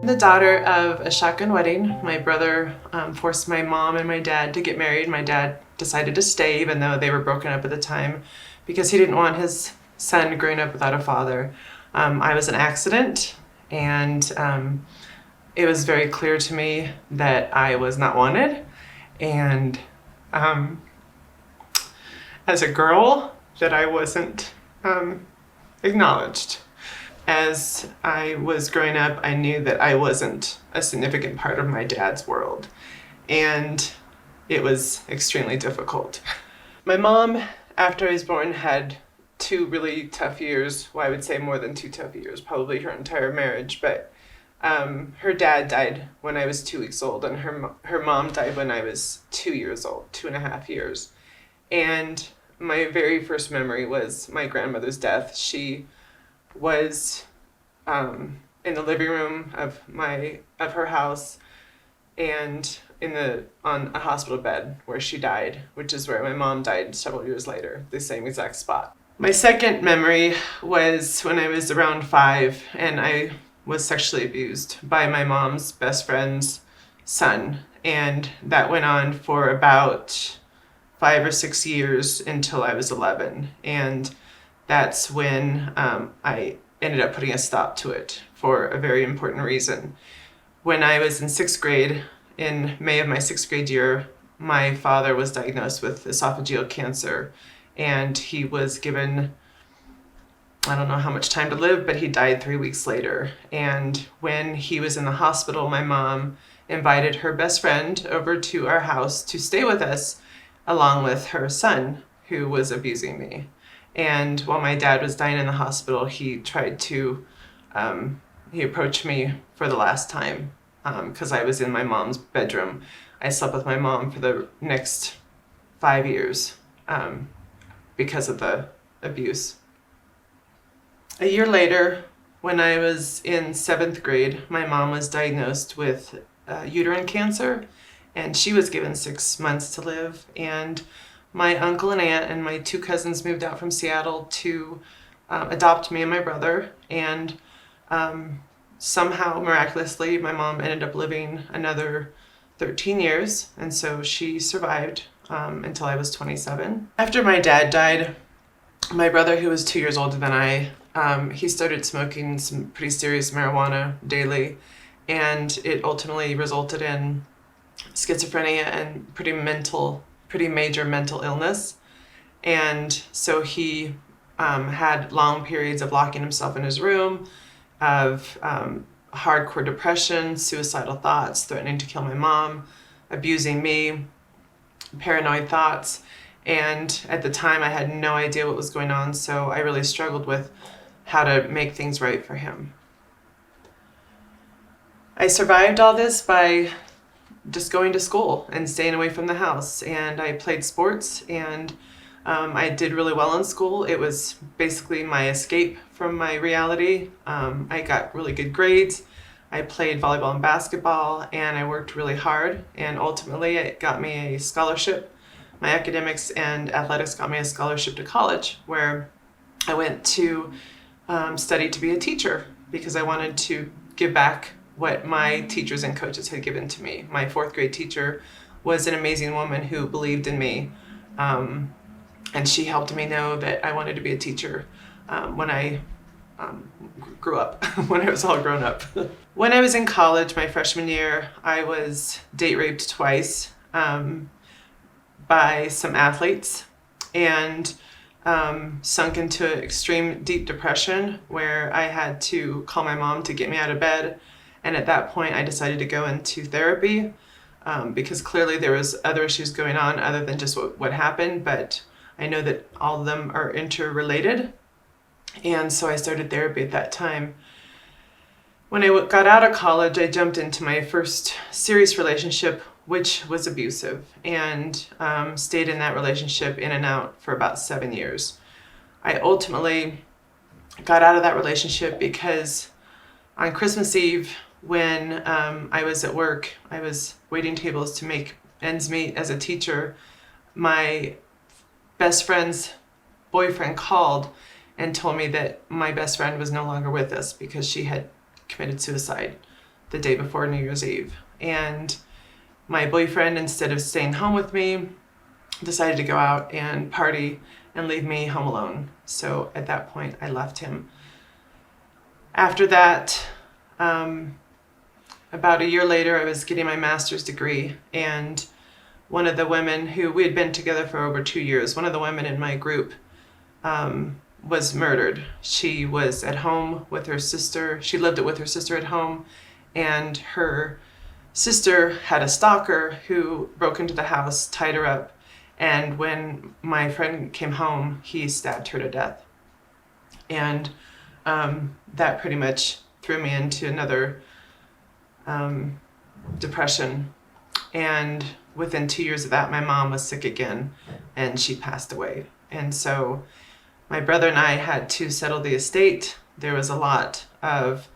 The daughter of a shotgun wedding. My brother forced my mom and my dad to get married. My dad decided to stay even though they were broken up at the time because he didn't want his son growing up without a father. I was an accident, and it was very clear to me that I was not wanted, and as a girl that I wasn't acknowledged. As I was growing up, I knew that I wasn't a significant part of my dad's world, and it was extremely difficult. My mom, after I was born, had 2 really tough years. Well, I would say more than 2 tough years, probably her entire marriage, but her dad died when I was 2 weeks old, and her mom died when I was 2 years old, 2.5 years. And my very first memory was my grandmother's death. She was in the living room of her house, and on a hospital bed where she died, which is where my mom died several years later, the same exact spot. My second memory was when I was around 5, and I was sexually abused by my mom's best friend's son, and that went on for about 5 or 6 years until I was 11, and that's when I ended up putting a stop to it for a very important reason. When I was in 6th grade, in May of my 6th grade year, my father was diagnosed with esophageal cancer, and he was given, I don't know how much time to live, but he died 3 weeks later. And when he was in the hospital, my mom invited her best friend over to our house to stay with us, along with her son, who was abusing me. And while my dad was dying in the hospital, he tried to, he approached me for the last time because I was in my mom's bedroom. I slept with my mom for the next 5 years because of the abuse. A year later, when I was in 7th grade, my mom was diagnosed with uterine cancer, and she was given 6 months to live. And my uncle and aunt and my 2 cousins moved out from Seattle to adopt me and my brother. And somehow, miraculously, my mom ended up living another 13 years. And so she survived until I was 27. After my dad died, my brother, who was 2 years older than I, he started smoking some pretty serious marijuana daily. And it ultimately resulted in schizophrenia and pretty major mental illness. And so he had long periods of locking himself in his room, of hardcore depression, suicidal thoughts, threatening to kill my mom, abusing me, paranoid thoughts. And at the time, I had no idea what was going on, so I really struggled with how to make things right for him. I survived all this by just going to school and staying away from the house, and I played sports, and I did really well in school. It was basically my escape from my reality. I got really good grades. I played volleyball and basketball, and I worked really hard, and ultimately it got me a scholarship. My academics and athletics got me a scholarship to college, where I went to study to be a teacher because I wanted to give back what my teachers and coaches had given to me. My 4th grade teacher was an amazing woman who believed in me, and she helped me know that I wanted to be a teacher when I grew up, when I was all grown up. When I was in college, my freshman year, I was date raped twice by some athletes, and sunk into extreme deep depression where I had to call my mom to get me out of bed. And at that point, I decided to go into therapy because clearly there was other issues going on other than just what happened, but I know that all of them are interrelated. And so I started therapy at that time. When I got out of college, I jumped into my first serious relationship, which was abusive, and stayed in that relationship in and out for about 7 years. I ultimately got out of that relationship because on Christmas Eve, when I was at work, I was waiting tables to make ends meet as a teacher. My best friend's boyfriend called and told me that my best friend was no longer with us because she had committed suicide the day before New Year's Eve. And my boyfriend, instead of staying home with me, decided to go out and party and leave me home alone. So at that point, I left him. After that, about a year later, I was getting my master's degree, and one of the women who we had been together for over 2 years, one of the women in my group was murdered. She was at home with her sister. She lived with her sister at home, and her sister had a stalker who broke into the house, tied her up, and when my friend came home, he stabbed her to death. And that pretty much threw me into another depression. And within 2 years of that, my mom was sick again, and she passed away. And so my brother and I had to settle the estate. There was a lot of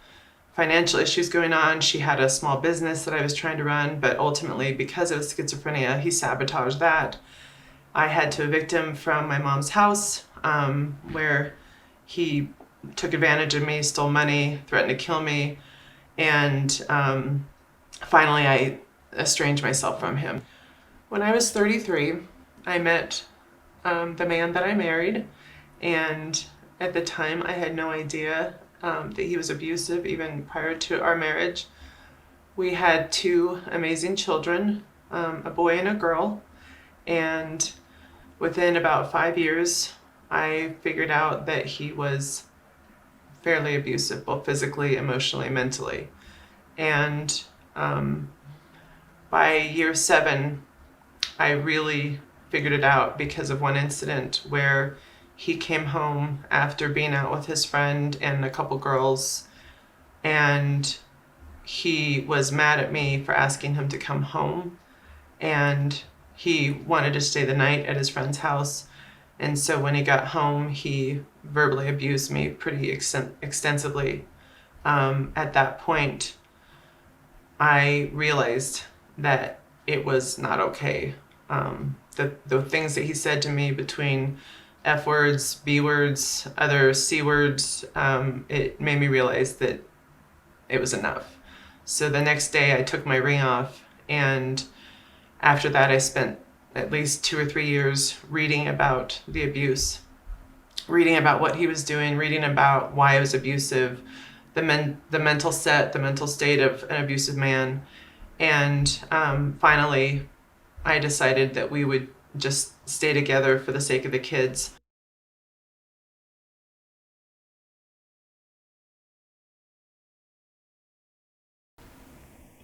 financial issues going on. She had a small business that I was trying to run, but ultimately, because of schizophrenia, he sabotaged that. I had to evict him from my mom's house, where he took advantage of me, stole money, threatened to kill me, and finally I estranged myself from him. When I was 33, I met the man that I married, and at the time I had no idea that he was abusive even prior to our marriage. We had 2 amazing children, a boy and a girl, and within about 5 years, I figured out that he was fairly abusive, both physically, emotionally, mentally. And by year 7, I really figured it out because of one incident where he came home after being out with his friend and a couple girls, and he was mad at me for asking him to come home, and he wanted to stay the night at his friend's house. And so when he got home, he verbally abused me pretty extensively. At that point, I realized that it was not okay. The things that he said to me, between F words, B words, other C words, it made me realize that it was enough. So the next day I took my ring off, and after that I spent at least 2 or 3 years reading about the abuse, reading about what he was doing, reading about why it was abusive, the mental state of an abusive man. And finally, I decided that we would just stay together for the sake of the kids.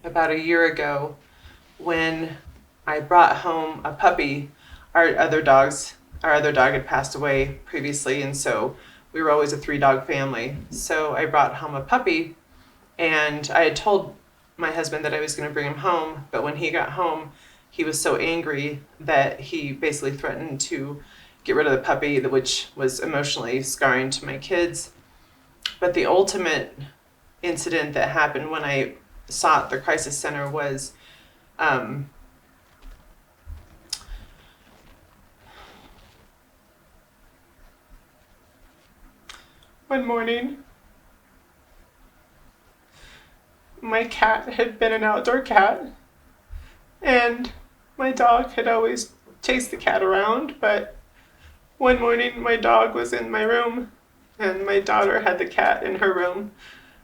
About a year ago, when I brought home a puppy, our other dog had passed away previously, and so we were always a 3-dog family. So I brought home a puppy, and I had told my husband that I was going to bring him home, but when he got home, he was so angry that he basically threatened to get rid of the puppy, which was emotionally scarring to my kids. But the ultimate incident that happened when I sought the crisis center was one morning. My cat had been an outdoor cat, and my dog had always chased the cat around, but one morning my dog was in my room, and my daughter had the cat in her room,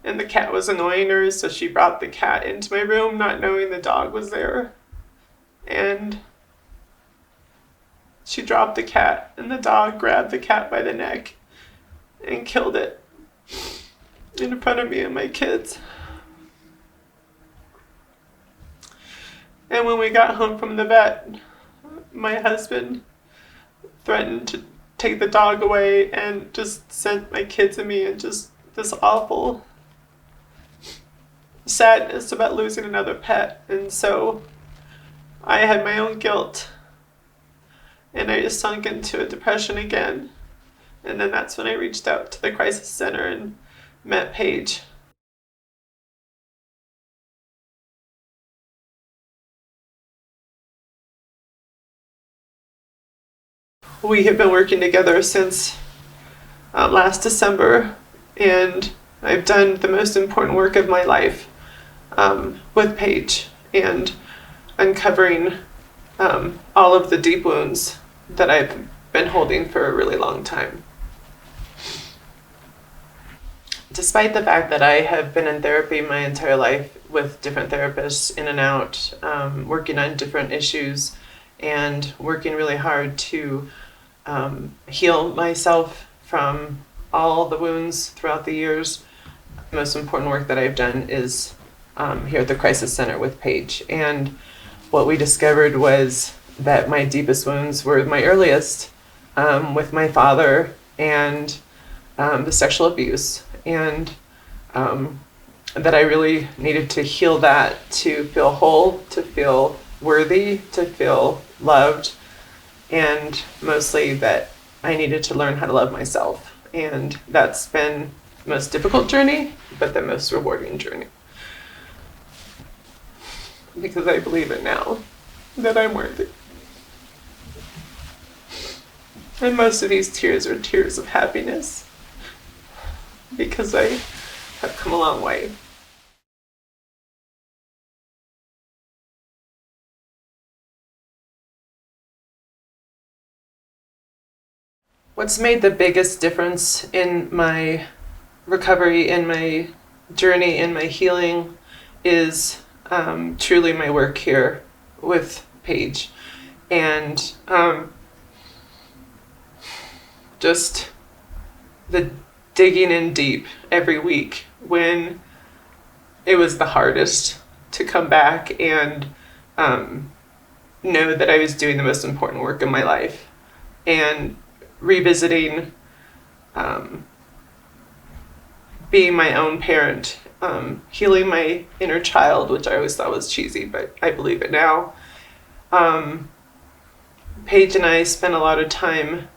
and the cat was annoying her, so she brought the cat into my room, not knowing the dog was there. And she dropped the cat, and the dog grabbed the cat by the neck and killed it in front of me and my kids. And when we got home from the vet, my husband threatened to take the dog away and just sent my kids and me in just this awful sadness about losing another pet. And so I had my own guilt, and I just sunk into a depression again. And then that's when I reached out to the crisis center and met Paige. We have been working together since last December, and I've done the most important work of my life. with Paige and uncovering all of the deep wounds that I've been holding for a really long time. Despite the fact that I have been in therapy my entire life with different therapists in and out, working on different issues and working really hard to heal myself from all the wounds throughout the years, the most important work that I've done is here at the Crisis Center with Paige. And what we discovered was that my deepest wounds were my earliest, with my father and the sexual abuse. And that I really needed to heal that to feel whole, to feel worthy, to feel loved, and mostly that I needed to learn how to love myself. And that's been the most difficult journey, but the most rewarding journey. Because I believe it now, that I'm worthy. And most of these tears are tears of happiness, because I have come a long way. What's made the biggest difference in my recovery, in my journey, in my healing is truly my work here with Paige. And just the digging in deep every week when it was the hardest to come back and know that I was doing the most important work in my life, and revisiting being my own parent, healing my inner child, which I always thought was cheesy, but I believe it now. Paige and I spent a lot of time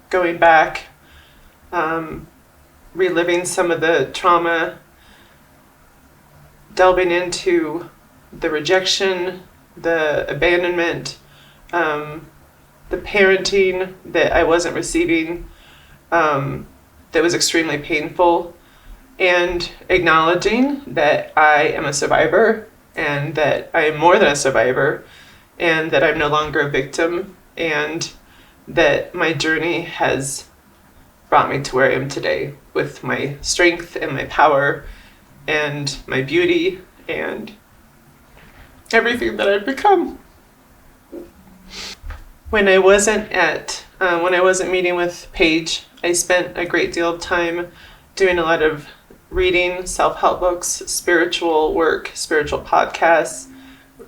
going back, reliving some of the trauma, delving into the rejection, the abandonment, the parenting that I wasn't receiving, that was extremely painful, and acknowledging that I am a survivor, and that I am more than a survivor, and that I'm no longer a victim, and that my journey has brought me to where I am today with my strength and my power and my beauty and everything that I've become. When I wasn't meeting with Paige, I spent a great deal of time doing a lot of reading, self-help books, spiritual work, spiritual podcasts,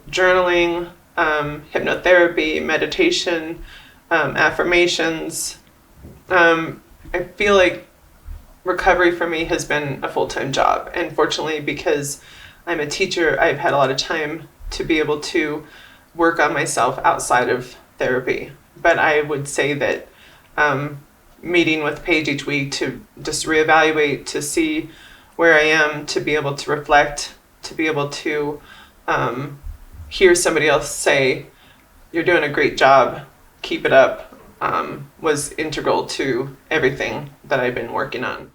journaling, hypnotherapy, meditation, affirmations. I feel like recovery for me has been a full-time job. And fortunately, because I'm a teacher, I've had a lot of time to be able to work on myself outside of therapy. But I would say that meeting with Paige each week to just reevaluate, to see where I am, to be able to reflect, to be able to hear somebody else say, "You're doing a great job, keep it up," was integral to everything that I've been working on.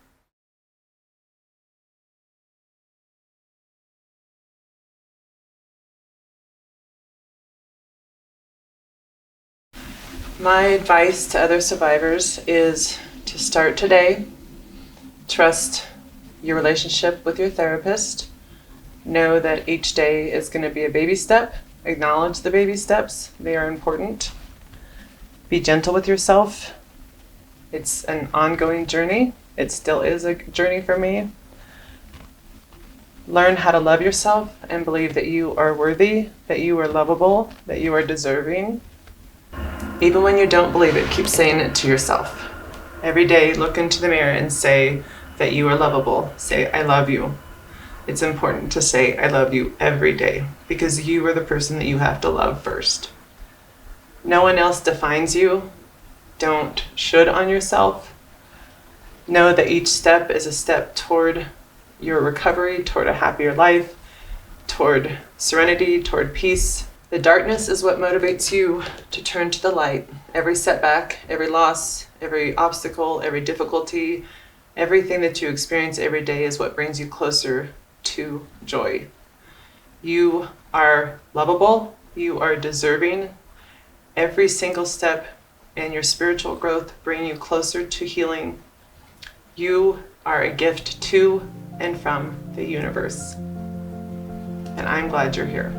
My advice to other survivors is to start today. Trust your relationship with your therapist. Know that each day is going to be a baby step. Acknowledge the baby steps. They are important. Be gentle with yourself. It's an ongoing journey. It still is a journey for me. Learn how to love yourself and believe that you are worthy, that you are lovable, that you are deserving. Even when you don't believe it, keep saying it to yourself. Every day, look into the mirror and say that you are lovable. Say, "I love you." It's important to say, "I love you" every day, because you are the person that you have to love first. No one else defines you. Don't should on yourself. Know that each step is a step toward your recovery, toward a happier life, toward serenity, toward peace. The darkness is what motivates you to turn to the light. Every setback, every loss, every obstacle, every difficulty, everything that you experience every day is what brings you closer to joy. You are lovable. You are deserving. Every single step in your spiritual growth bring you closer to healing. You are a gift to and from the universe. And I'm glad you're here.